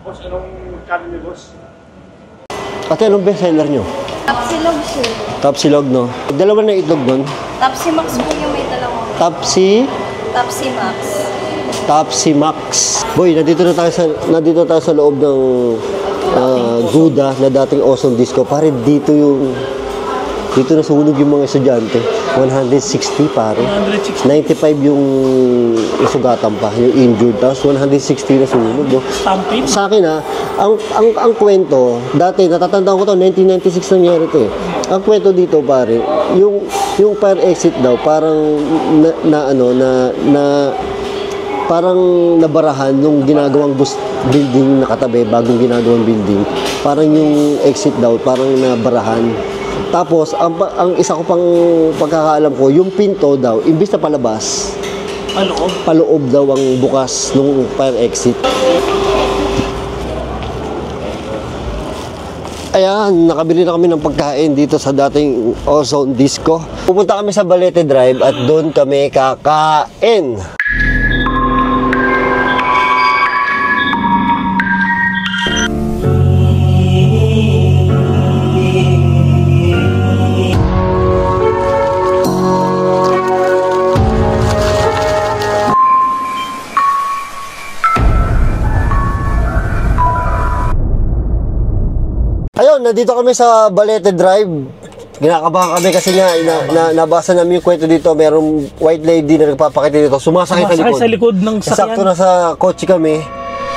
Boss, anong kanin ni boss? Ate, anong bestseller nyo? Tapsilog sir. Tapsilog, no? Dalawa na itlog nun? Tapsimax po yung may dalawang. Tapsimax. Tapsimax. Boy, nandito tayo sa loob ng Gouda na dating Ozone Disco. Pare, dito nasunog yung mga estudyante. 160 pare. 95 yung nasugatan pa, yung injured. Tapos 160 na sunog. No? Sa akin ang kwento, dati natatandaan ko to, 1996 nangyari to eh. Ang kwento dito pare, yung fire exit daw parang parang nabarahan nung ginagawang building na katabi, bagong ginagawang building. Parang yung exit daw, parang nabarahan. Tapos, ang isa ko pang pagkakaalam ko, yung pinto daw, imbis na palabas, paloob daw ang bukas nung fire exit. Ayan, nakabili na kami ng pagkain dito sa dating Ozone Disco. Pupunta kami sa Balete Drive at doon kami kakain. Ayun, nandito kami sa Balete Drive. Ginakabahan kami kasi nga nabasa namin yung kwento dito. Merong white lady na nagpapakita dito. Sumasakay sa likod ng sakyan. Sakto na sa kotse kami.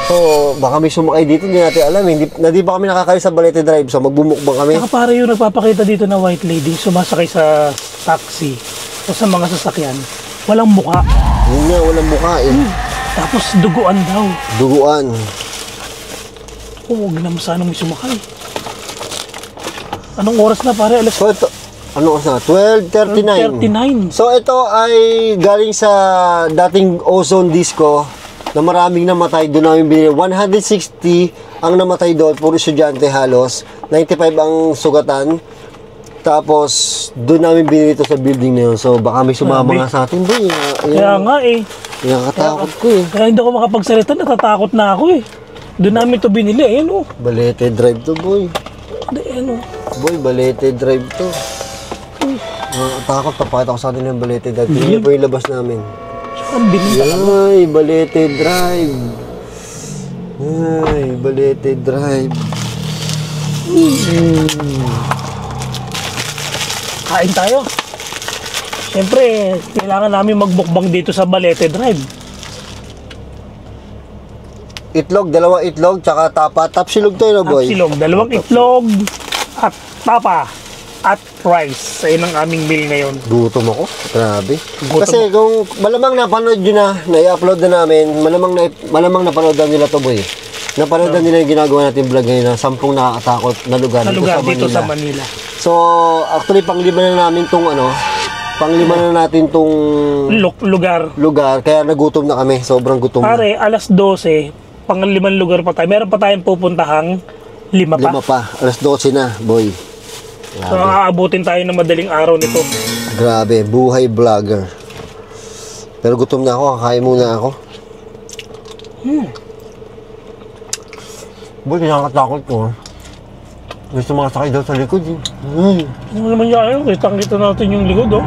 So, baka may sumakay dito. Hindi natin alam. Hindi pa kami nakakali sa Balete Drive. So, magbumukbang kami. Saka para yung nagpapakita dito na white lady, sumasakay sa taxi o sa mga sasakyan. Walang mukha. Yun nga, walang mukha eh. Tapos duguan daw. Duguan. Huwag naman sana may sumakay. Anong oras na pare? Alas So, ito, ano oras na? 12:39. 39. So, ito ay galing sa dating Ozone Disco na maraming namatay. Doon namin binili. 160 ang namatay doon. Puro estudyante halos. 95 ang sugatan. Tapos, doon namin binili ito sa building na yun. So, baka may sumama nga sa atin. Boy, Kaya nga eh. Nakakatakot ko eh. Kaya hindi ako makapagsalita. Natatakot na ako eh. Doon namin ito binili. Ayan o. Balete Drive to, boy. Ayan o. Boy, Balete Drive to. Nakakatakot. Papakita ko sa atin yung Balete Drive. Tingnan po yung labas namin. Ang binili. Ay, Balete Drive. Ay, Balete Drive. Kain tayo. Siyempre, kailangan namin magbukbang dito sa Balete Drive. Itlog, dalawang itlog, tsaka tapa. Tapsilog to yun, boy. Tapsilog, dalawang itlog at tapa at rice. Ayun ang aming meal ngayon. Gutom ako. Grabe. Gutom Kasi kung malamang napanood nyo na, na-upload na namin, malamang napanood na nila to, boy. Napanood na nila yung ginagawa natin vlog ngayon na 10 nakakatakot na lugar, dito sa Manila. So, actually, panglima na namin tong panglima na natin tong lugar. Kaya nagutom na kami. Sobrang gutom na. Pare, alas 12, pang-limang lugar pa tayo. Meron pa tayong pupuntahang 5 pa. 5 pa. Alas 12 na, boy. So, aabutin tayo ng madaling araw nito. Grabe, buhay vlogger. Pero gutom na ako, kakain muna ako. Boy, kinakatakot ko. Gusto mga sakay daw sa likod. Ano naman yan? Kitang-kita natin yung likod, oh.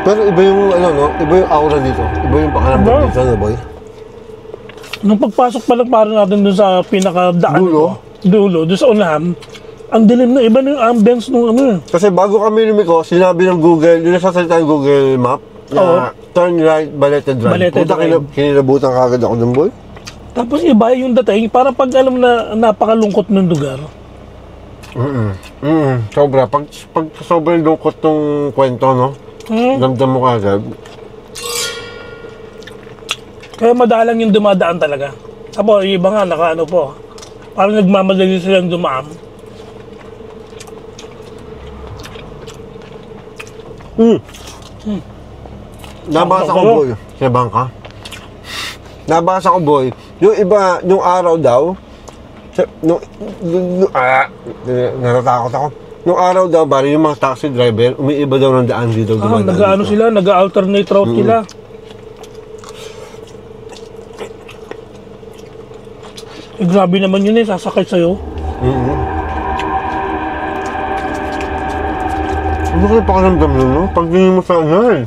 Pero iba yung, iba yung aura dito. Iba yung pakiramdam dito, boy. Nung pagpasok pa lang para natin dun sa pinakadaan. Dulo, dun sa unahan. Ang dilim na, iba na yung ambience nung ano. Kasi bago kami lumiko, sinabi ng Google, yung nasasalita yung Google Map, na turn right, Balete Drive. Puta, kinilabutan kagad ako dun, boy. Tapos iba yung dating, para pag alam na napakalungkot ng lugar. Sobra. Pag sobrang lungkot ng kwento, no? Damdam mo kagad. Kaya madalang yung dumadaan talaga. Tapos yung iba nga, nakaano po. Parang nagmamadali silang dumaan. Nabasa ko, boy. Sa bangka. Nabasa ko, boy. Yung iba, yung araw daw, natatakot ako. Nung araw daw, bari yung mga taxi driver, umiiba daw ng daan dito. Nag-ano sila, nag-alternate route sila. Eh, grabe naman yun eh, sasakay sa'yo. Ano kaya pakiramdam nun, no? Pag tingin mo sa ano eh.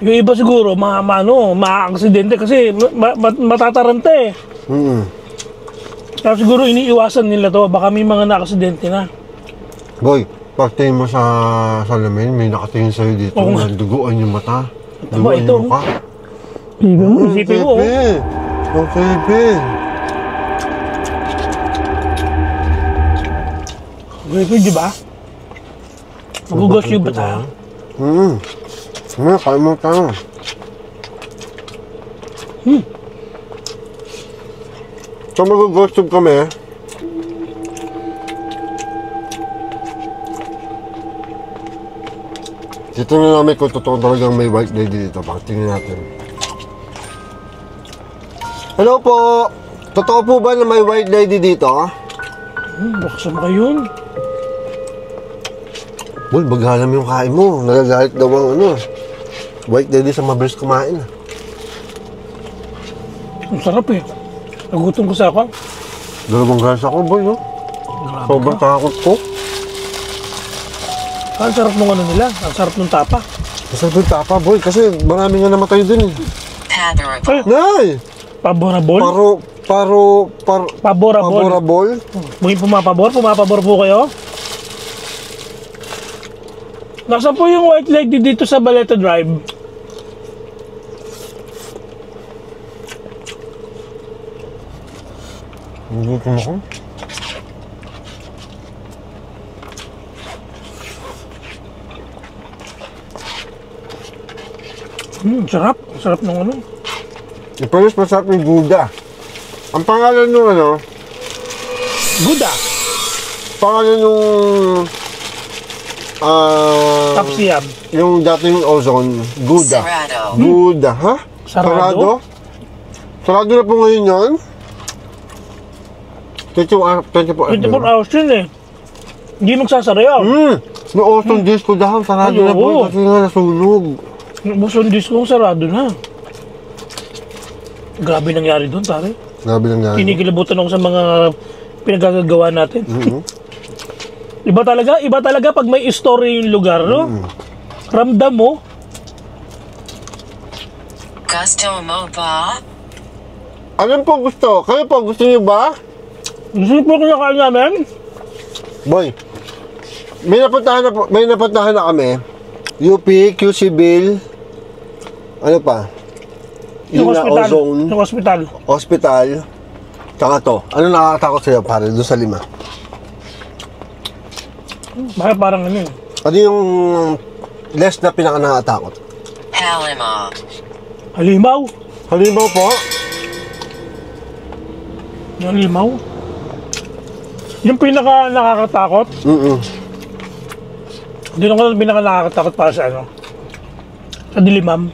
Yung iba siguro, ma-aksidente kasi matataranta eh. Kaya siguro iniiwasan nila to, baka may mga na-aksidente na. Boy, pag tingin mo sa salamin, may nakatingin sa'yo dito, Oo nga. duguan yung mata. Ito Duguan ba, ito? yung mukha. Isipin mo, oh. Okay. Grabe, di ba? Magugos yung bata. Kaya mo tayo. So mag-ghost kami. Dito na namin kung totoo talagang may white lady dito. Tingnan natin. Hello po! Totoo po ba na may white lady dito? Baka sama yun. Boy, baghalam yung kain mo. Nagagalit daw ang ano. White lady sa mabilis kumain. Ang sarap eh. Nagutom ko sa ako. Dalawang gas ako, boy, no? Grabe Sobrang ka. takot ko. Ang sarap nung ano nila. Ang sarap nung tapa. Masarap yung tapa, boy, kasi marami nga namatay dun eh. Ay, Nay! paborable. Paborable. Paborable. Mungkin pumapabor po kayo. Nasaan po yung white lady dito sa Baleta Drive? Nagutom ako. Sarap. Sarap ng ano. Ipalis masarap yung Gouda. Ang pangalan nung ano, Guda. pangalan nung Tapsiyam. yung dating ozone, Gouda. Sarado. Gouda, ha? Sarado? Sarado na po ngayon yun? 24 24 hours yun eh. Hindi magsasara yun. May ozone disco daw, sarado Ay, na po oo. kasi nga nasunog. Buson disco kong sarado na. Grabe nangyari doon, pare. Grabe lang yan. Kinikilabutan ako sa mga pinagagagawa natin. Mhm. Iba talaga pag may story yung lugar, no? Ramdam mo. Gusto mo ba? Ano po gusto? Kayo po, gusto niyo ba? Gusto niyo po kinakain namin? Boy, may napuntahan na kami. UP, QC Bill, ano pa? Yung na hospital. ozone, Yung hospital. hospital, tsaka to. Ano nakakatakot sa'yo, pare, doon sa 5? Bakit parang ano eh. Ano yung less na pinaka nakakatakot? Halima. Halimaw. Halimbawa po, Yung halimaw. Yung pinaka nakakatakot. Hindi naman yung pinaka nakakatakot para sa ano. Sa Dilimam.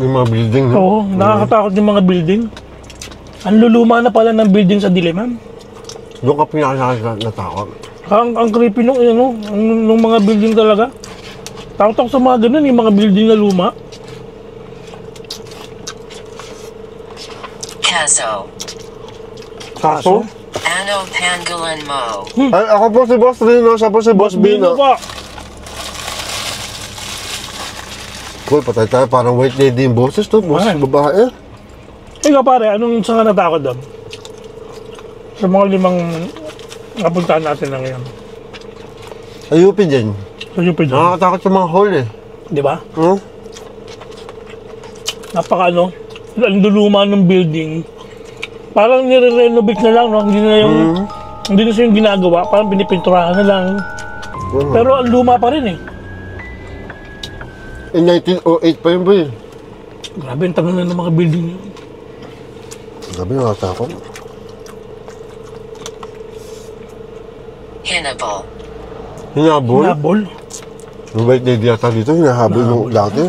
yung mga building, no? Oo, nakakatakot yung mga building. Ang luluma na pala ng building sa Dilimam. Doon ka pinaka natakot. Ang creepy nung, nung mga building talaga. Takot ako sa mga ganun, yung mga building na luma. Kaso. Kaso? Ano pangalan mo? Ay, ako po si Boss Rino, siya po si Boss Bino Bino. pa. Cool, patay tayo, parang white lady yung boses, no? Boss, Ay. babae. Ikaw pare, anong saan ka natakot doon? Sa mga 5 napuntahan natin na ngayon. Sa UP din. Sa UP doon. Nakakatakot sa mga hall, eh. Di ba? Huh? Napaka ano, ang luluma ng building. Parang nire-renovate na lang, no? Hindi na yung, hindi na siya yung ginagawa. Parang pinipinturahan na lang. Pero ang luma pa rin eh. In 1908 pa yun, boy. Grabe, ang tagal na ng mga building yun. Grabe, nakakatakot. Hinabol. Hinabol? Nabol. Yung white lady yata dito, hinahabol nung dati.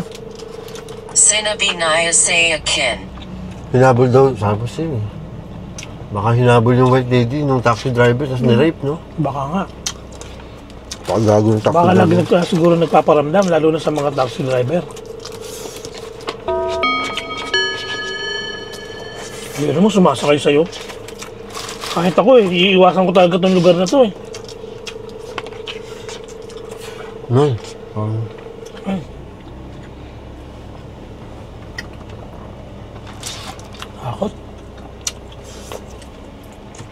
Sinabi na sa akin. Hinabol daw, sabi siya eh. Baka hinabol yung white lady nung taxi driver, tapos ni-rape, no? Baka nga. Baka gago yung taxi Baka lagi driver. siguro nagpaparamdam, lalo na sa mga taxi driver. Hindi mo sumasakay sa'yo. Kahit ako iiwasan ko talaga itong lugar na to eh. Noy. Takot.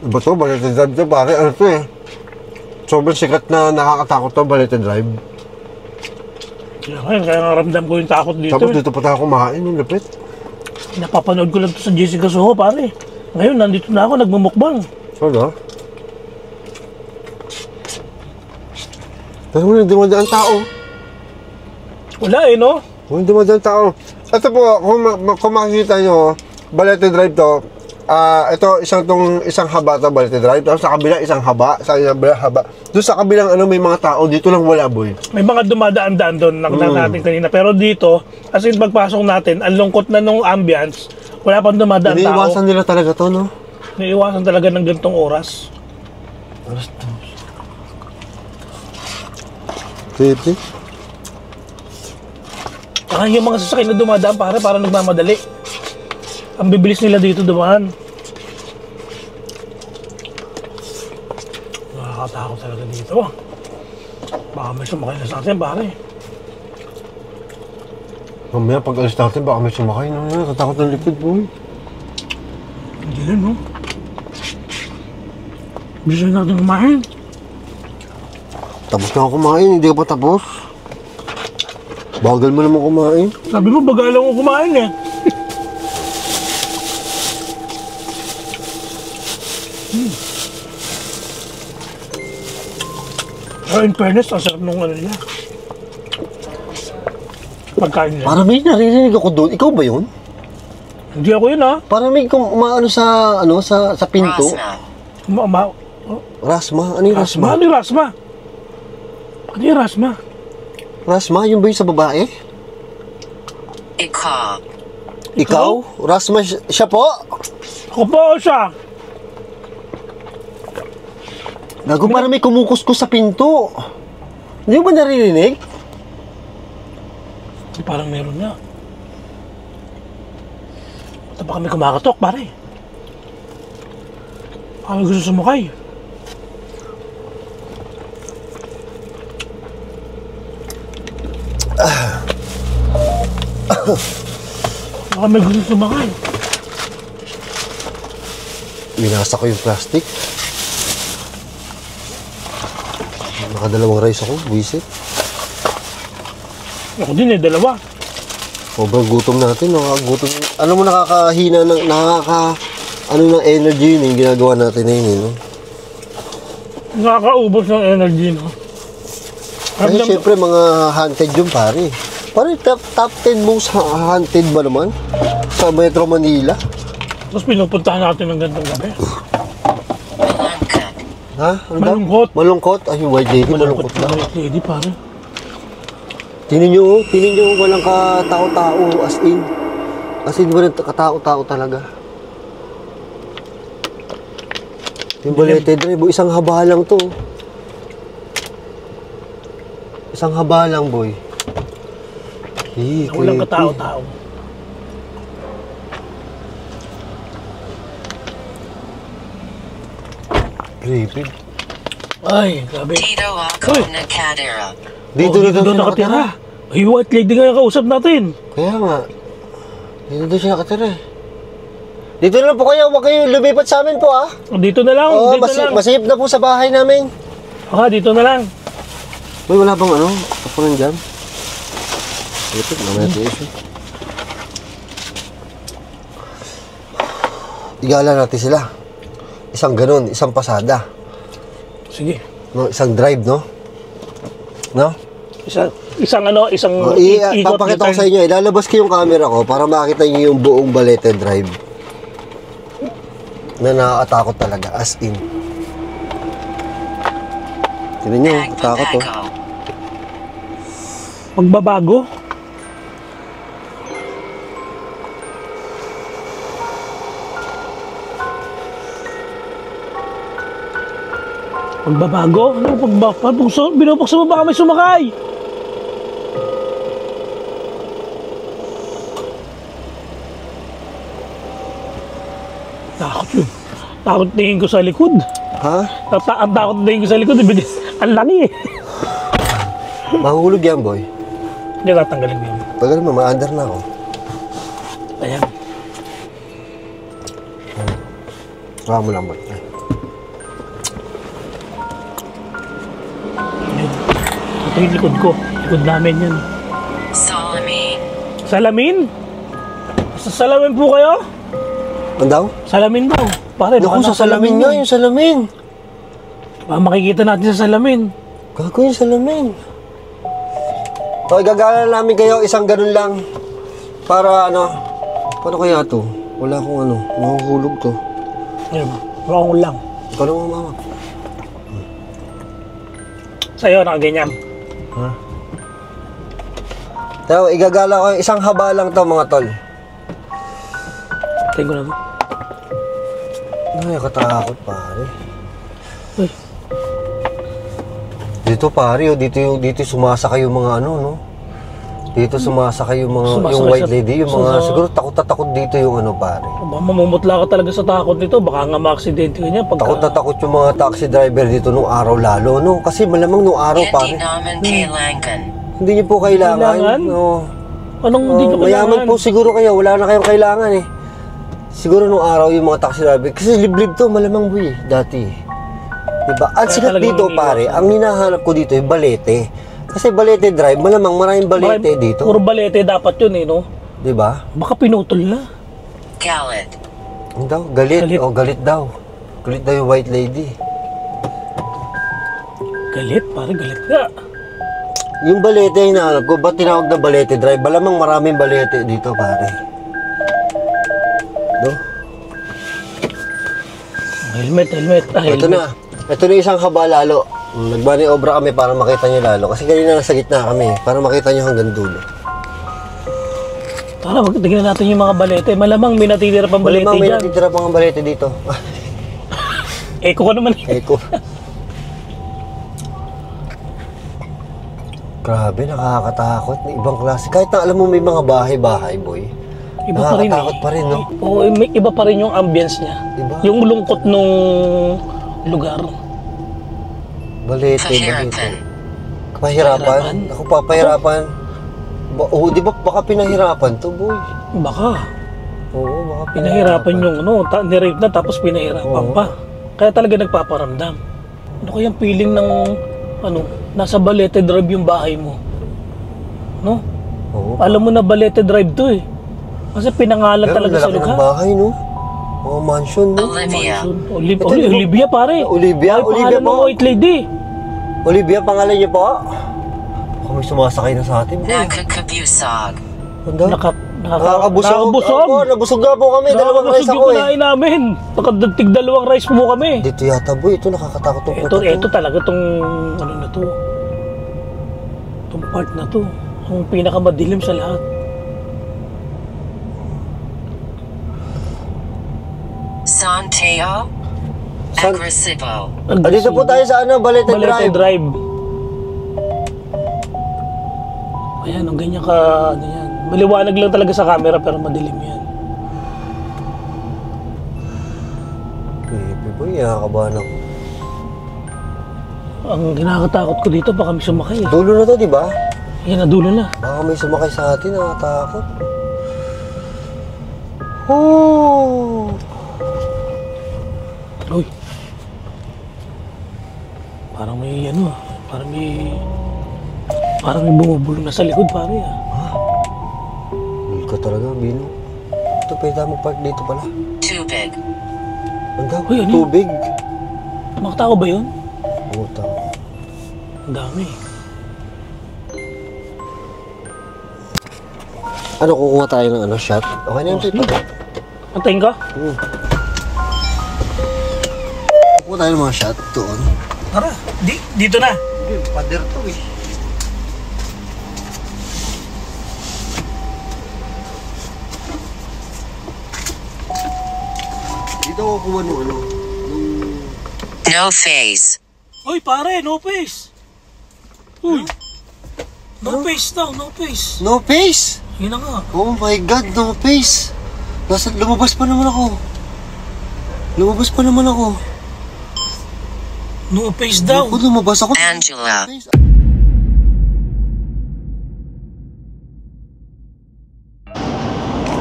Iba to, Balete Drive to, pare. Ano to eh? Sobrang sikat na nakakatakot to, Balete Drive. Kaya nga ramdam ko yung takot dito. Tapos eh. dito pa tayo kumain, yung lapit. Napapanood ko lang to sa Jessica Soho, pare. Ngayon, nandito na ako, nagmumukbang. Wala. Pero wala dumadaan tao. Wala eh, no? Wala dumadaan tao. Ito po, kung makikita nyo, Balete Drive to, ito isang haba to, Balete Drive. Tapos sa kabila isang haba, sa kabila haba. Doon sa kabilang may mga tao, dito lang wala, boy. May mga dumadaan-daan doon, nakita natin kanina. Pero dito, as in pagpasok natin, ang lungkot na nung ambience, wala pang dumadaan tao. Iniiwasan nila talaga to, no? Iniiwasan talaga ng gantong oras. Alas to. Pwede. Yung mga sasakyan na dumadaan, pare, parang nagmamadali. Ang bibilis nila dito dumaan. Nakakatakot talaga dito. Baka may sumakay na sa atin, pare. Mamaya pag alis natin, baka may sumakay. No? Natatakot ng likod, boy. Hindi rin, no? Bisa natin kumain. Tapos na ako kumain, hindi ka pa tapos. Bagal mo naman kumain. Sabi mo, bagalang ko kumain eh. Pero in fairness, ang sarap nung ano nila. Pagkain nila. Parang may naririnig ako doon. Ikaw ba yun? Hindi ako yun ha. Parang may umaano sa pinto. Rosno. Rasma? Ano yung Rasma? rasma? Ano yung rasma? Ano yung rasma? Rasma? Yung ba yung sa babae? Ikaw. Ikaw? Rasma siya po? Ako po siya. Gago, parang may kumukuskus sa pinto. Hindi mo ba naririnig? Parang meron nga. Ba't ba kami kumakatok, pare? Baka may gusto sumakay. Baka may gusto sumakay. Minasa ko yung plastic. Nakadalawang rice ako, buwisit. Ako din eh, dalawa. Sobrang gutom natin, nakakagutom. Ano mo nakakahina ng ng energy yun yung ginagawa natin na yun, no? Nakakaubos ng energy, no? Kasi syempre mga hunted yung pare. Pare, top 10 most hunted ba naman? Sa Metro Manila? Tapos pinupuntahan natin ng gandang gabi. Malangkat. Ha? Ano daw? Malungkot. Malungkot? Ay, yung white lady, malungkot na. White lady, pare. Tingnan nyo, walang katao-tao, as in. As in, walang katao-tao talaga. Yung Balete Drive, isang haba lang to. Isang haba lang, boy. Walang katao-tao. Creepy. Ay, grabe. Dito ako Uy. nakatira. Dito na daw siya nakatira. Ay, white lady nga yung kausap natin. Kaya nga. Dito daw siya nakatira eh. Dito na lang po kayo, huwag kayo lumipat sa amin po ah. Dito na lang, Oo, dito na lang. masayip na po sa bahay namin. Dito na lang. Uy, wala bang ano? Tapunan dyan. Ito, mamaya ito issue. Igala natin sila. Isang ganun, isang pasada. Sige. No, isang drive, no? No? Isang ikot. Papakita ko sa inyo, ilalabas ko yung camera ko para makita niyo yung buong Balete Drive. Na nakakatakot talaga, as in. Tignan nyo, takot to. Pagbabago. Magbabago? Magbabago? Ano pagbabago? Binubuksan mo baka may sumakay. Takot yun. Takot tingin ko sa likod. Ha? Ang takot tingin ko sa likod. Ang laki eh. Mahulog yan, boy. Hindi tatanggalin mo yun. Tagal mo, ma-under na ako. Ayan. Baka mo lang, boy. Ay. Yun. Ito yung likod ko. Likod namin yan. Salamin. Salamin? Sa salamin po kayo? Ano daw? Salamin daw. Pare, Naku, baka sa salamin nga, yung salamin. Baka makikita natin sa salamin. Gago yung salamin. So, igagala namin kayo isang ganun lang. Para ano, paano kaya to? Wala akong ano, mahuhulog to. Ayun, wrong lang. Ikaw lang mama. Sa'yo, nakaganyan. So, igagala ko isang haba lang to mga tol. Tingin ko na to. Ay, katakot pare. Uy. Dito pare, oh, dito sumasakay yung mga ano, no? Dito sumasakay yung mga, Sumasakay yung white sa- lady, yung mga, sa- siguro takot na takot dito yung ano pare. Baka mamumutla ka talaga sa takot nito. Baka nga ma-aksidente ka niya. Takot na takot yung mga taxi driver dito nung araw lalo, no? Kasi malamang nung araw Hindi pare. naman kailangan. Hindi niyo po kailangan. Kailangan? No. Anong hindi nyo Mayaman kailangan? po siguro kayo, wala na kayong kailangan eh. Siguro nung araw yung mga taxi driver, kasi liblib to, malamang boy, dati. Diba? At Kaya sila talagang dito iniiwas pare, na. ang hinahanap ko dito yung balete. Kasi balete drive, malamang maraming balete dito. Puro balete dapat yun eh, no? Diba? Baka pinutol na. Galit. Ano daw? Galit. Galit. O, galit daw. Galit daw yung white lady. Galit, pare, galit nga. Yung balete yung hinahanap ko, ba't tinawag na balete drive? Malamang maraming balete dito pare. Do? Helmet, helmet. Ah, Ito helmet. na. Ito na isang haba lalo. Nagbani obra kami para makita nyo lalo. Kasi kanina nasa gitna kami. Para makita nyo hanggang dulo. Tara, tingnan natin yung mga balete. Malamang may natitira pang balete Malamang may dyan. natitira pang balete dito. Eko ka naman eh. Eko. Grabe, nakakatakot. Ibang klase. Kahit na alam mo may mga bahay-bahay, boy. Iba pa rin eh. Nakakatakot pa rin, no? Oo, may iba pa rin yung ambience niya. Diba? Yung lungkot nung lugar. Balete, balete. Pahirapan. Pahirapan? Ako papahirapan. Oo, di ba baka pinahirapan to, boy? Baka. Oo, baka Pinahirapan yung ano, nirape na tapos pinahirapan Oo. pa. Kaya talaga nagpaparamdam. Ano kayang feeling ng ano, nasa Balete Drive yung bahay mo? No? Oo. Alam mo na Balete Drive to eh. Kasi pinangalan Pero talaga sa lalaki ng lugar. bahay, no? Oo, mansion, no? Olivia. Olivia pare. Olivia? Ay, Olivia pangalan po? ng white lady. Olivia, pangalan niyo po? Kami sumasakay na sa atin, boy. Nakakabusog. Ano? Nakakabusog. Opo, nabusog nga po kami. Dalawang rice Nakakabusog ako yung eh. kinain namin. Nakadatig dalawang rice po kami. Dito yata, boy. Ito nakakatakot tong Ito talaga tong ano na to. Tong part na to. Ang pinakamadilim sa lahat. Santeo. San- Agresivo. Dito po tayo sa ano, Balete Balete Drive. Drive. Ayan, ang ganyan ka, ano yan. Maliwanag lang talaga sa camera pero madilim yan. Baby boy, nakakabahan ako. Ang kinakatakot ko dito, baka may sumakay eh. Dulo na to, di ba? Yan, nadulo na. Baka may sumakay sa atin, nakakatakot. Oh! Uy. Parang may ano ah. Parang may bumubulong na sa likod pare ah. Hindi ka talaga, Bino. Ito, pwede tayo mag-park dito pala. Tubig. Ang daw, Uy, ano yun? tubig. Mga tao ba yun? Puta. Ang dami. Ano, kukuha tayo ng ano, shot? Okay na yung Sige. tito. Antayin ka? Kukuha tayo ng mga shot doon. Tara, dito na. Pader to eh. Dito ako kuha nung ano, No face. Uy pare, no face. Uy. No face daw, no face. no face! Yun na nga. Oh my God, no face! Lumabas pa naman ako. Lumabas pa naman ako. No face daw. Ako lumabas ako. Angela.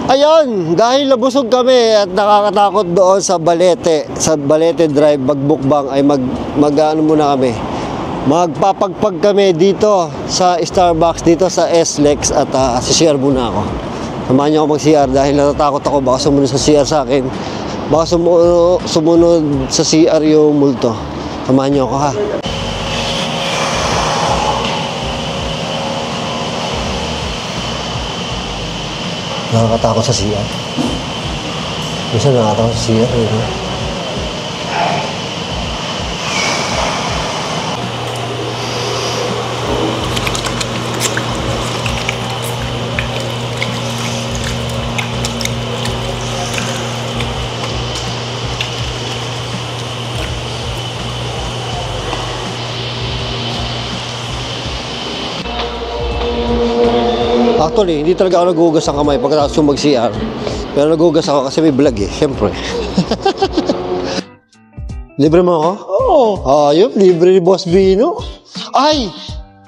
Ayun, dahil nabusog kami at nakakatakot doon sa Balete Drive, magbukbang ay mag-ano muna kami. Magpapagpag kami dito sa Starbucks, dito sa SLEX at share muna ako. Samahan niyo ako mag-CR dahil natatakot ako, baka sumunod sa CR sa akin. Baka sumunod sa CR yung multo. Samahan niyo ako ha. Nakakatakot sa CR. Minsan nakakatakot sa CR. Actually, hindi talaga ako naghugas ng kamay pagkatapos yung mag-CR. Pero naghugas ako kasi may vlog eh, syempre. Libre mo ako? Oo. Ayun, libre ni Boss Bino. Ay!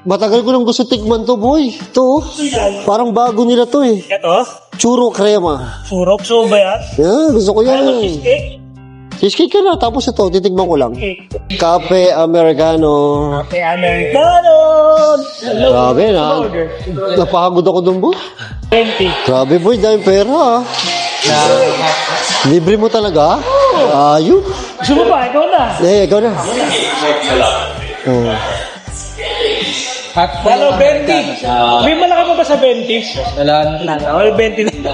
Matagal ko nang gusto tikman to, boy. Ito, parang bago nila to eh. Ito? Churro crema. Surok, so ba yan? Yan, gusto ko yan. Cheesecake? Cheesecake ka na, tapos ito, titigman ko lang. Cake. Cafe Americano. Cafe Americano! Hello. Grabe na. Napagod ako dun, boy. 20. Grabe, boy, dahil pera ah. Libre mo talaga? Ayun. Gusto mo ba? Ikaw na. Ikaw na. Oh. Hello, 20. May malaki pa ba sa 20? Wala na. Wala 20 na.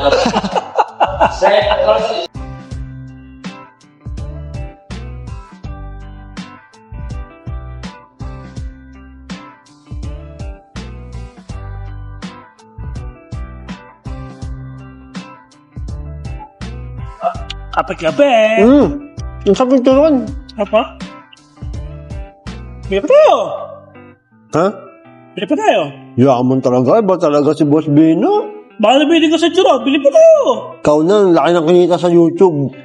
Kape-kape. Ang sabi ko ron. Apa? Bili pa tayo. Ha? Bili pa tayo. Yaman talaga. Iba talaga si Boss Bino. Baka nabili ko sa churro. Bili pa tayo. Ikaw na, laki ng kinita sa YouTube.